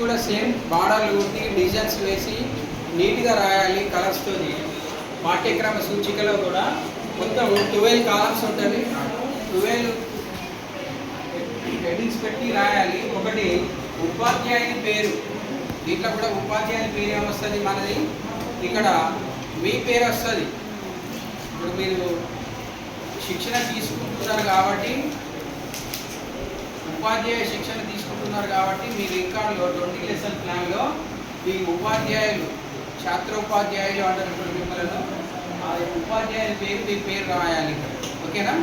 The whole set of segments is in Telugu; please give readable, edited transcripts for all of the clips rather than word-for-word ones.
కూడా సేమ్ బార్డర్లు కొట్టి డిజైన్స్ వేసి నీట్గా రాయాలి కలర్స్తోని. పాఠ్యక్రమ సూచికలో కూడా మొత్తం 12 కాలమ్స్ ఉంటుంది. 12 హెడ్డింగ్స్ పెట్టి రాయాలి. ఒకటి ఉపాధ్యాయుని పేరు, దీంట్లో కూడా ఉపాధ్యాయుని పేరు ఏమొస్తుంది మనది, ఇక్కడ మీ పేరు వస్తుంది. ఇప్పుడు మీరు శిక్షణ తీసుకుంటున్నారు కాబట్టి, ఉపాధ్యాయ శిక్షణ తీసుకుంటున్నారు కాబట్టి మీ రికార్డులో 20 లెసన్ ప్లాన్లో మీ ఉపాధ్యాయులు, ఛాత్రోపాధ్యాయులు అంటారు మిమ్మల్ని, ఆ ఉపాధ్యాయుల పేరు మీ పేరు రాయాలి ఇక్కడ. ఓకేనా?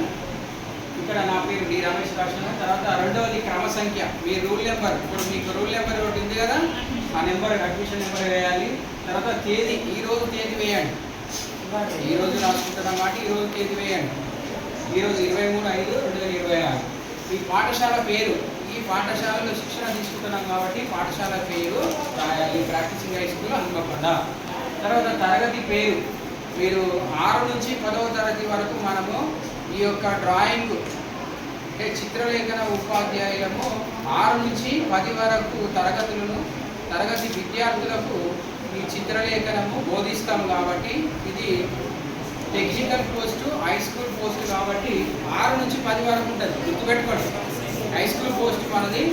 ఇక్కడ నా పేరు డి రమేష్ రాసిన తర్వాత రెండవది క్రమ సంఖ్య, మీ రూల్ నెంబర్. ఇప్పుడు మీకు రూల్ నెంబర్ ఒకటి ఉంది కదా, ఆ నెంబర్ అడ్మిషన్ నెంబర్ వేయాలి. తర్వాత తేదీ, ఈరోజు తేదీ వేయండి. ఈరోజు రాసుకుంటున్నమాట, ఈరోజు తేదీ వేయండి. ఈరోజు 23/5/2026. ఈ పాఠశాల పేరు, ఈ పాఠశాలలో శిక్షణ తీసుకుంటున్నాం కాబట్టి పాఠశాల పేరు రాయాలి. Practising high school Hanamkonda. తర్వాత తరగతి పేరు, మీరు 6 నుంచి 10వ తరగతి వరకు మనము ఈ యొక్క డ్రాయింగ్ అంటే చిత్రలేఖన ఉపాధ్యాయులము 6 నుంచి 10 వరకు తరగతి విద్యార్థులకు ఈ చిత్రలేఖనము బోధిస్తాం కాబట్టి ఇది technical post, high school post కాబట్టి 6 నుంచి 10 వరకు ఉంటుంది. గుర్తుపెట్టుకోండి, హై స్కూల్ పోస్ట్ మనది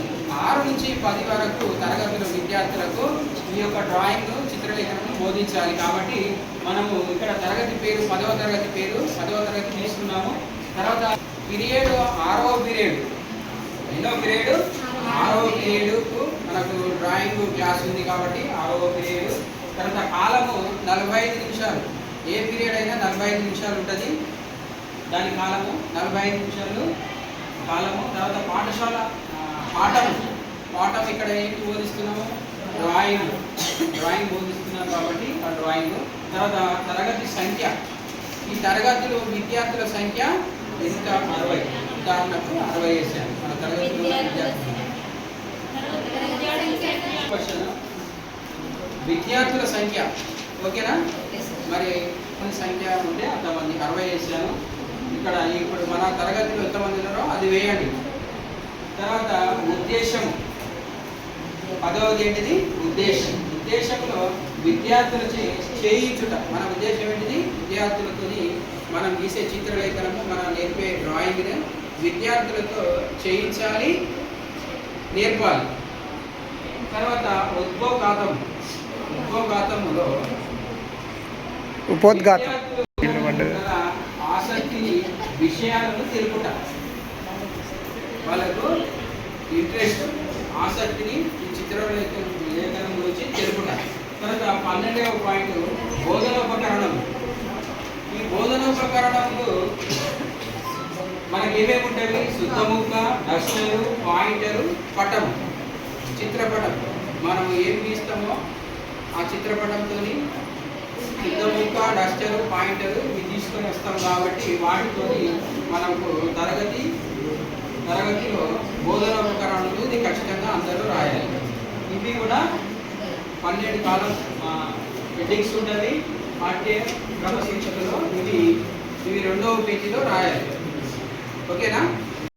6 నుంచి 10 వరకు తరగతుల విద్యార్థులకు ఈ యొక్క డ్రాయింగ్ చిత్రలేఖనము బోధించాలి. కాబట్టి మనము ఇక్కడ తరగతి పేరు 10వ తరగతి పేరు 10వ తరగతి తీసుకున్నాము. తర్వాత పీరియడ్ 6వ పీరియడ్, ఎన్నో పీరియడ్ 6వ పీరియడ్కు మనకు డ్రాయింగ్ క్లాస్ ఉంది కాబట్టి 6వ పీరియడ్. తర్వాత కాలము 45 నిమిషాలు, ఏ పీరియడ్ అయినా 45 నిమిషాలు ఉంటుంది దాని కాలము, 45 నిమిషాలు కాలము. తర్వాత పాఠశాల పాఠం ఇక్కడ ఏంటి బోధిస్తున్నాము, డ్రాయింగ్ బోధిస్తున్నాం కాబట్టి ఆ డ్రాయింగ్. తర్వాత తరగతి సంఖ్య, ఈ తరగతిలో విద్యార్థుల సంఖ్య ఎంత, 60. ఉదాహరణకు 60 వేసాను మన తరగతిలో విద్యార్థుల సంఖ్య. ఓకేనా? మరి కొన్ని సంఖ్య ఉంటే అంతమంది 60 వేసాను. ఇక్కడ ఇప్పుడు మన తరగతిలో ఎంతమంది ఉన్నారో అది వేయండి. తర్వాత ఉద్దేశము, 10వది ఏంటిది, ఉద్దేశంలో విద్యార్థులు చేయించుట. మన ఉద్దేశం ఏంటిది, విద్యార్థులతో మనం గీసే చిత్రలేఖనము, మనం నేర్పే డ్రాయింగ్ని విద్యార్థులతో చేయించాలి, నేర్పాలి. తర్వాత ఉద్బోగాతములో ఆసక్తిని, విషయాలను తెలుపుట. వాళ్ళకు ఇంట్రెస్ట్, ఆసక్తిని ఈ చిత్రలేఖనం గురించి తెలుపుట. తర్వాత 12వ పాయింట్ బోధనోపకరణం. ఈ బోధనోపకరణంలో మనకి ఏమేమి ఉంటాయి, శుద్ధముక్క, డస్టరు, పాయింటరు, పటము, చిత్రపటం. మనం ఏం గీస్తామో ఆ చిత్రపటంతో శుద్ధముక్క, డస్టరు, పాయింటరు ఇవి తీసుకొని వస్తాం కాబట్టి వాటితో మనకు తరగతిలో బోధనోపకరణలు ఇది ఖచ్చితంగా అందరూ రాయాలి. ఇవి కూడా 12 కాలం హెడ్డింగ్స్ ఉంటుంది పాఠ్య క్రమశిక్షణలో. ఇవి 2వ పేజీలో రాయాలి. ఓకేనా?